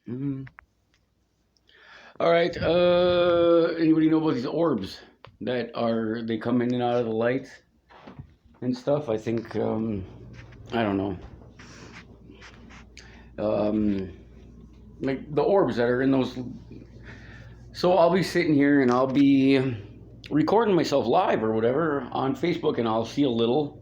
Mm. All right. Anybody know about these orbs they come in and out of the lights and stuff? I think I don't know. Um, like the orbs that are in those. So I'll be sitting here and I'll be recording myself live or whatever on Facebook, and I'll see a little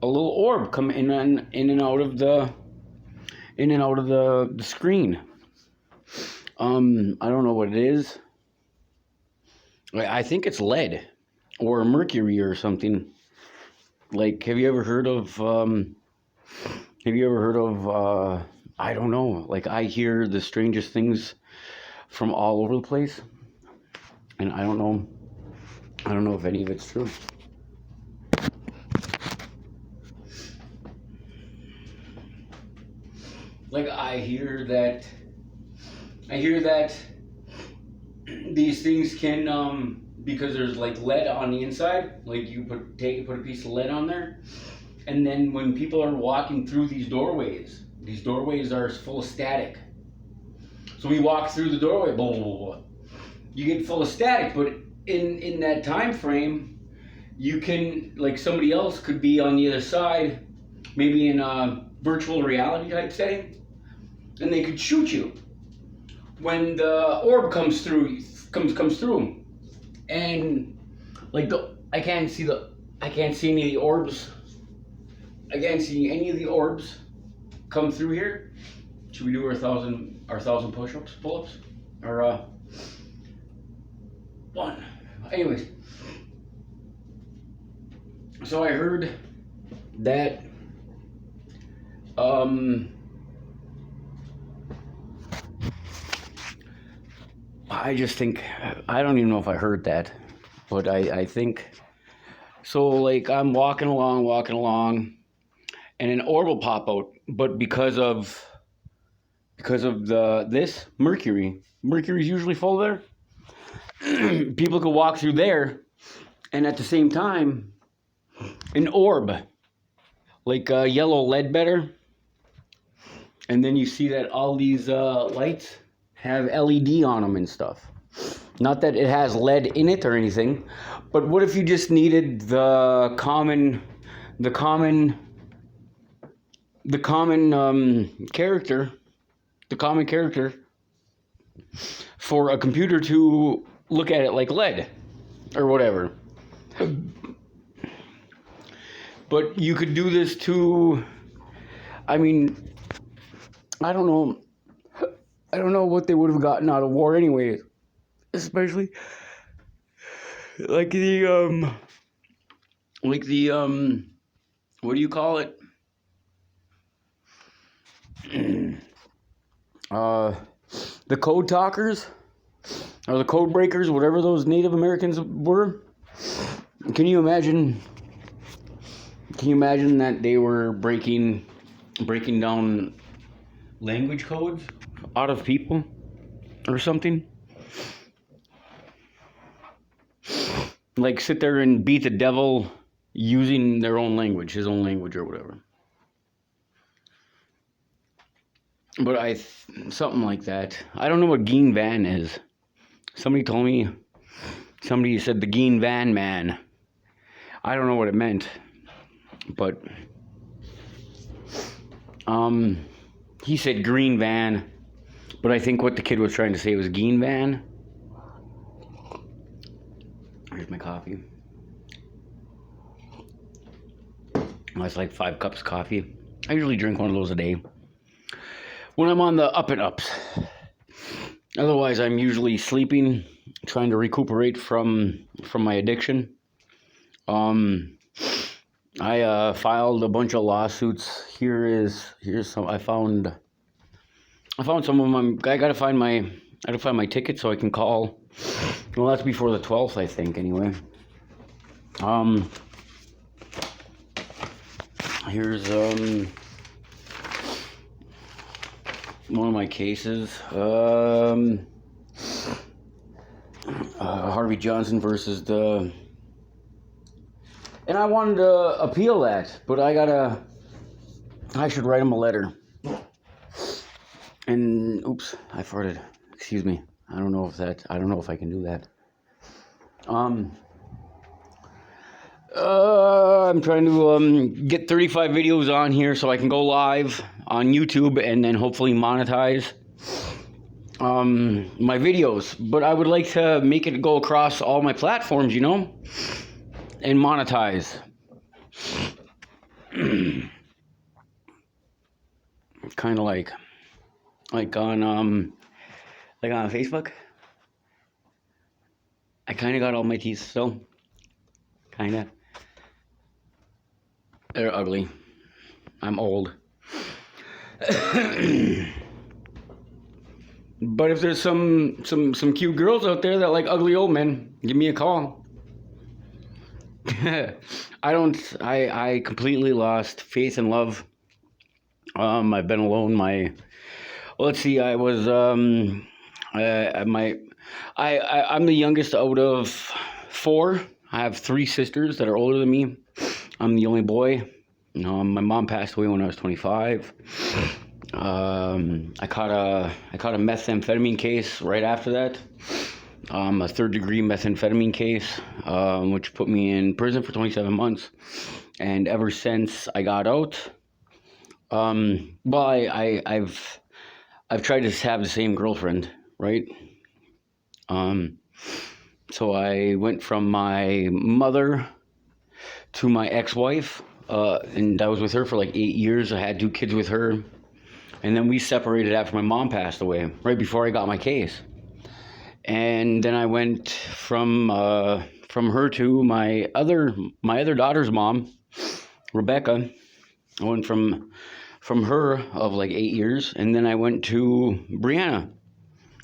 orb come in and out of the screen. I don't know what it is. I think it's lead or mercury or something. Like, have you ever heard of? I don't know. Like, I hear the strangest things from all over the place, and I don't know. I don't know if any of it's true. Like, I hear that. These things can because there's like lead on the inside. Like, you put a piece of lead on there, and then when people are walking through these doorways are full of static. So we walk through the doorway, blah, blah, blah, blah. You get full of static, but in that time frame, you can, like, somebody else could be on the other side, maybe in a virtual reality type setting, and they could shoot you when the orb comes through, and like I can't see any of the orbs. I can't see any of the orbs come through here. Should we do our thousand pull-ups, or one? Anyways, so I heard that I just think, I don't even know if I heard that, but I think, so like I'm walking along, and an orb will pop out, but because of this mercury's usually full there, people could walk through there, and at the same time, an orb, like yellow lead better, and then you see that all these lights have LED on them and stuff. Not that it has lead in it or anything, but what if you just needed the common character for a computer to look at it like lead or whatever. But you could do this to, I mean, I don't know what they would have gotten out of war anyway, especially like the what do you call it? The code talkers or the code breakers, whatever those Native Americans were. Can you imagine that they were breaking down language codes out of people or something? Like, sit there and beat the devil using their own language, his own language or whatever. But something like that. I don't know what Geen Van is. Somebody said the Geen Van man. I don't know what it meant. But he said green van, but I think what the kid was trying to say was Geen Van. Here's my coffee. That's like 5 cups of coffee. I usually drink one of those a day when I'm on the up and ups. Otherwise, I'm usually sleeping, trying to recuperate from my addiction. I filed a bunch of lawsuits. Here's some. I found some of them. I gotta find my ticket so I can call. Well, that's before the 12th, I think. Anyway, here's one of my cases. Harvey Johnson versus the. And I wanted to appeal that, but I should write him a letter. And Oops, I farted. Excuse me. I don't know if I can do that. I'm trying to get 35 videos on here so I can go live on YouTube and then hopefully monetize my videos. But I would like to make it go across all my platforms, and monetize. Kind of like on Facebook. I kind of got all my teeth still. Kind of. They're ugly. I'm old. But if there's some cute girls out there that like ugly old men, give me a call. I completely lost faith and love. I've been alone. Let's see. I was I'm the youngest out of 4. I have 3 sisters that are older than me. I'm the only boy. My mom passed away when I was 25. I caught a methamphetamine case right after that. A 3rd-degree methamphetamine case, which put me in prison for 27 months. And ever since I got out, I've tried to have the same girlfriend, right? So I went from my mother to my ex-wife, and I was with her for like 8 years. I had 2 kids with her, and then we separated after my mom passed away, right before I got my case. And then I went from her to my other daughter's mom, Rebecca. I went from her of like 8 years, and then I went to Brianna,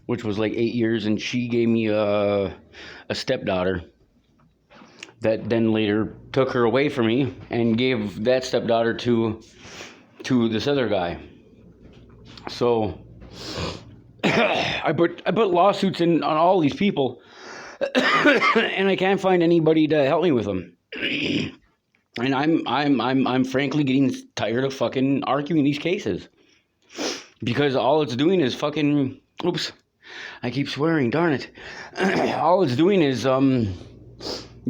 which was like 8 years, and she gave me a stepdaughter that then later took her away from me and gave that stepdaughter to this other guy. So I put lawsuits in on all these people, and I can't find anybody to help me with them. And I'm frankly getting tired of fucking arguing these cases, because all it's doing is fucking, oops, I keep swearing, darn it. All it's doing is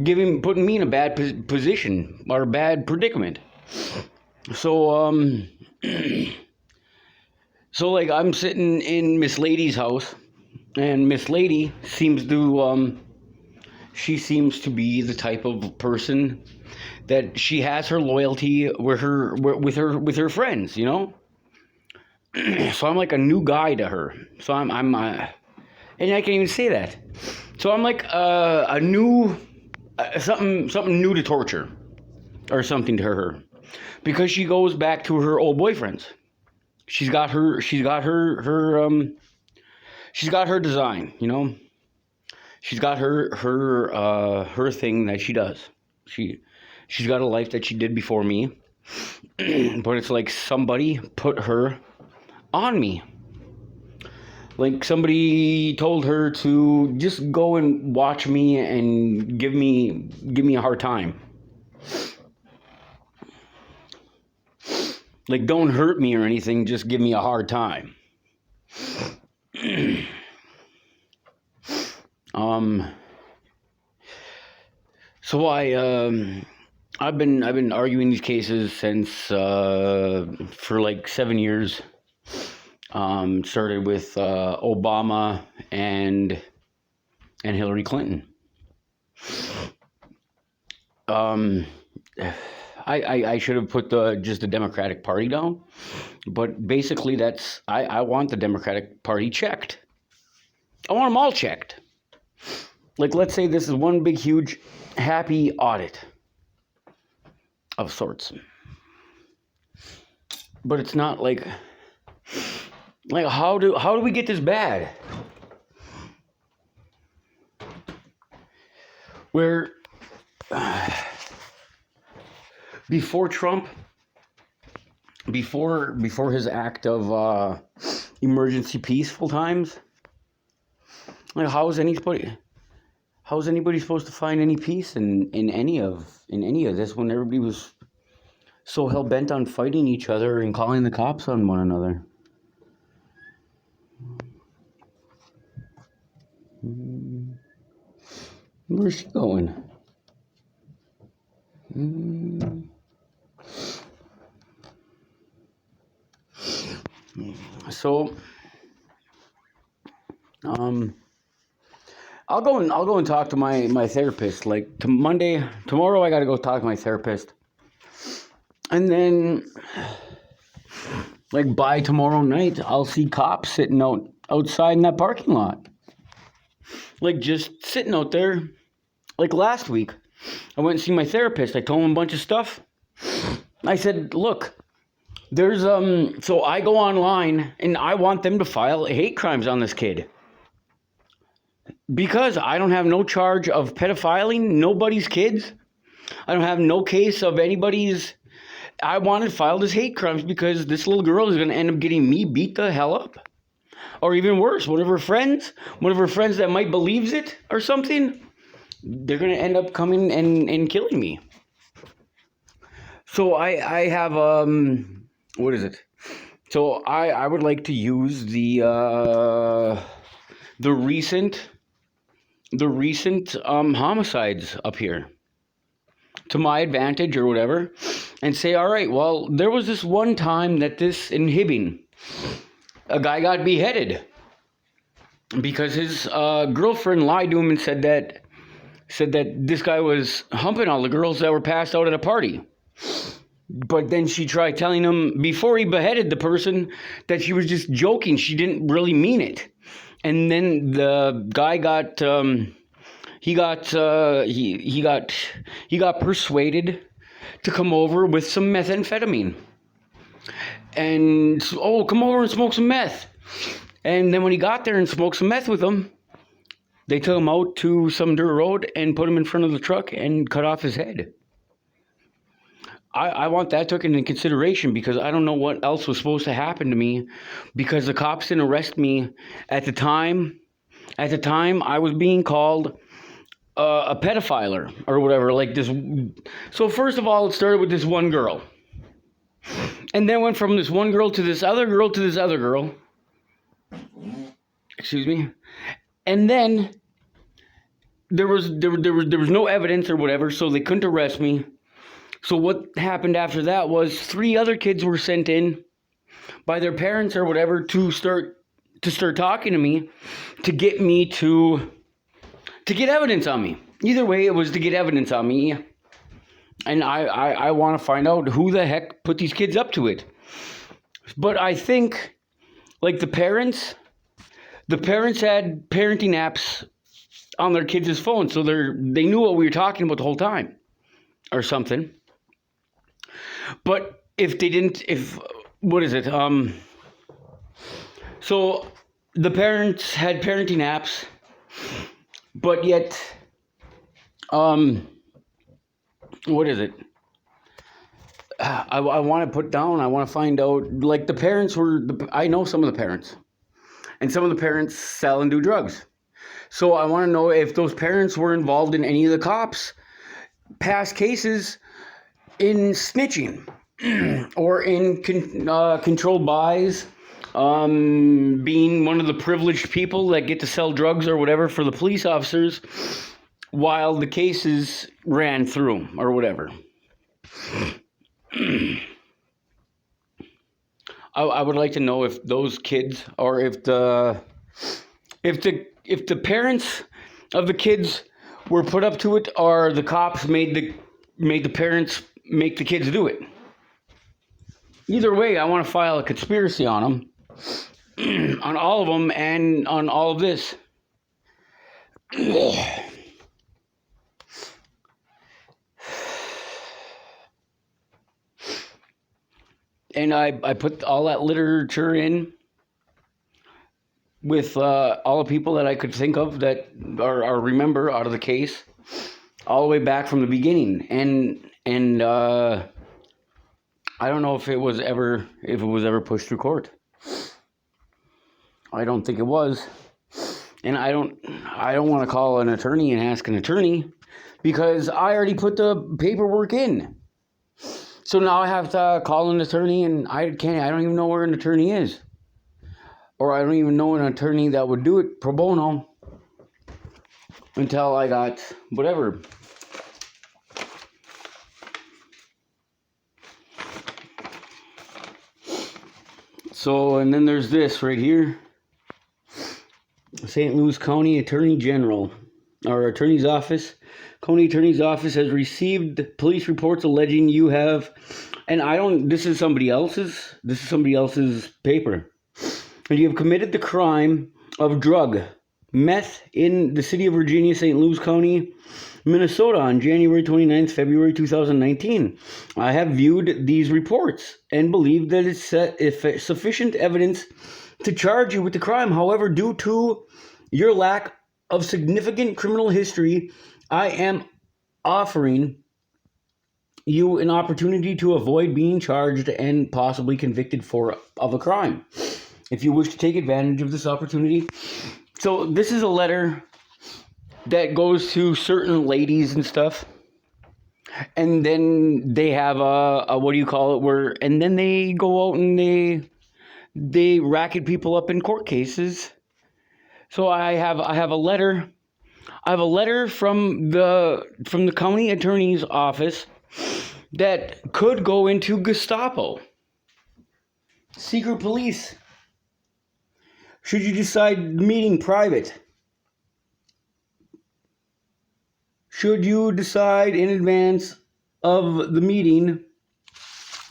putting me in a bad position or a bad predicament. So so like I'm sitting in Miss Lady's house, and Miss Lady seems to be the type of person that she has her loyalty with her friends, So I'm like a new guy to her. So I'm and I can't even say that. So I'm like a new something new to torture, or something to her, because she goes back to her old boyfriends. She's got her design, She's got her thing that she does. She's got a life that she did before me, but it's like somebody put her on me. Like somebody told her to just go and watch me and give me a hard time. Like, don't hurt me or anything, just give me a hard time. So I've been arguing these cases since for like 7 years. Started with Obama and Hillary Clinton. I should have put just the Democratic Party down, but basically I want the Democratic Party checked. I want them all checked. Like, let's say this is one big, huge, happy audit of sorts. But it's not like how do we get this bad? Where before Trump, before his act of emergency peaceful times, like how is anybody supposed to find any peace in any of this when everybody was so hell bent on fighting each other and calling the cops on one another? Where's she going? Mm. So, I'll go and talk to my therapist. Like tomorrow, I got to go talk to my therapist, and then like by tomorrow night, I'll see cops sitting outside in that parking lot, like just sitting out there. Like last week, I went and see my therapist. I told him a bunch of stuff. I said, look, there's so I go online and I want them to file hate crimes on this kid. Because I don't have no charge of pedophiling nobody's kids. I don't have no case of anybody's. I wanted filed as hate crimes because this little girl is going to end up getting me beat the hell up. Or even worse, one of her friends that might believes it or something, they're going to end up coming and killing me. So I have, what is it? So I would like to use the recent homicides up here to my advantage or whatever, and say, all right, well, there was this one time that this in Hibbing, a guy got beheaded because his girlfriend lied to him and said that this guy was humping all the girls that were passed out at a party. But then she tried telling him before he beheaded the person that she was just joking. She didn't really mean it. And then the guy got persuaded to come over with some methamphetamine. And come over and smoke some meth. And then when he got there and smoked some meth with them, they took him out to some dirt road and put him in front of the truck and cut off his head. I want that taken into consideration because I don't know what else was supposed to happen to me because the cops didn't arrest me at the time. At the time, I was being called a pedophile or whatever. Like this. So first of all, it started with this one girl. And then went from this one girl to this other girl to this other girl. Excuse me. And then there was no evidence or whatever, so they couldn't arrest me. So what happened after that was 3 other kids were sent in by their parents or whatever to start talking to me to get me to get evidence on me. Either way, it was to get evidence on me. And I want to find out who the heck put these kids up to it. But I think, like the parents had parenting apps on their kids' phones, so they knew what we were talking about the whole time, or something. But if they didn't, what is it? So the parents had parenting apps, but yet, what is it? I want to put down, I want to find out, like the parents I know some of the parents, and some of the parents sell and do drugs. So I want to know if those parents were involved in any of the cops' past cases in snitching or in controlled buys, being one of the privileged people that get to sell drugs or whatever for the police officers while the cases ran through or whatever. I would like to know if those kids or if the parents of the kids were put up to it or the cops made the parents make the kids do it. Either way, I want to file a conspiracy on them, on all of them, and on all of this. And I put all that literature in with all the people that I could think of that or remember out of the case, all the way back from the beginning. And I don't know if it was ever pushed through court. I don't think it was. And I don't want to call an attorney and ask an attorney because I already put the paperwork in. So now I have to call an attorney, and I don't even know where an attorney is. Or I don't even know an attorney that would do it pro bono. until I got whatever. So, and then there's this right here. St. Louis County Attorney General, our attorney's office. County Attorney's Office has received police reports alleging you have, and this is somebody else's paper. And you have committed the crime of drug, meth, in the city of Virginia, St. Louis County, Minnesota on January 29th, February 2019. I have viewed these reports and believe that it's sufficient evidence to charge you with the crime. However, due to your lack of significant criminal history, I am offering you an opportunity to avoid being charged and possibly convicted of a crime. If you wish to take advantage of this opportunity. So this is a letter that goes to certain ladies and stuff. And then they have and then they go out and they racket people up in court cases. So I have a letter. I have a letter from the county attorney's office that could go into Gestapo, secret police. Should you decide meeting private? Should you decide in advance of the meeting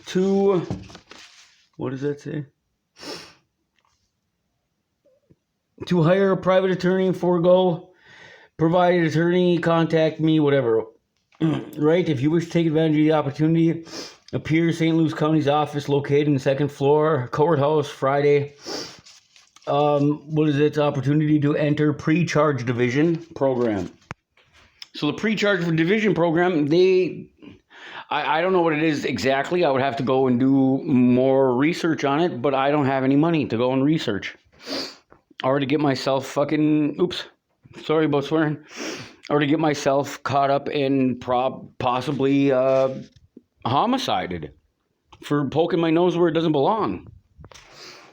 to, what does that say? To hire a private attorney and forego provided attorney, contact me, whatever. Right? If you wish to take advantage of the opportunity, appear St. Louis County's office located in the second floor, courthouse, Friday. What is it? Opportunity to enter pre-charge division program. So the pre-charge division program, I don't know what it is exactly. I would have to go and do more research on it, but I don't have any money to go and research. Or to get myself sorry about swearing. Or to get myself caught up in possibly homicided for poking my nose where it doesn't belong.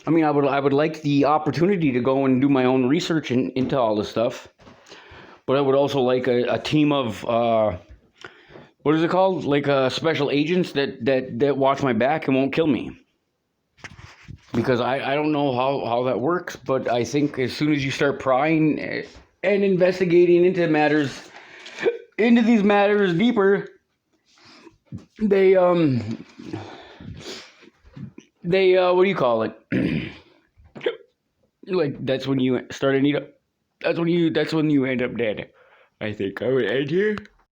I mean, I would like the opportunity to go and do my own research into all this stuff. But I would also like a team of, what is it called? Like special agents that watch my back and won't kill me. Because I don't know how that works, but I think as soon as you start prying and investigating into these matters deeper, they what do you call it? Like that's when you end up dead. I think I would end here.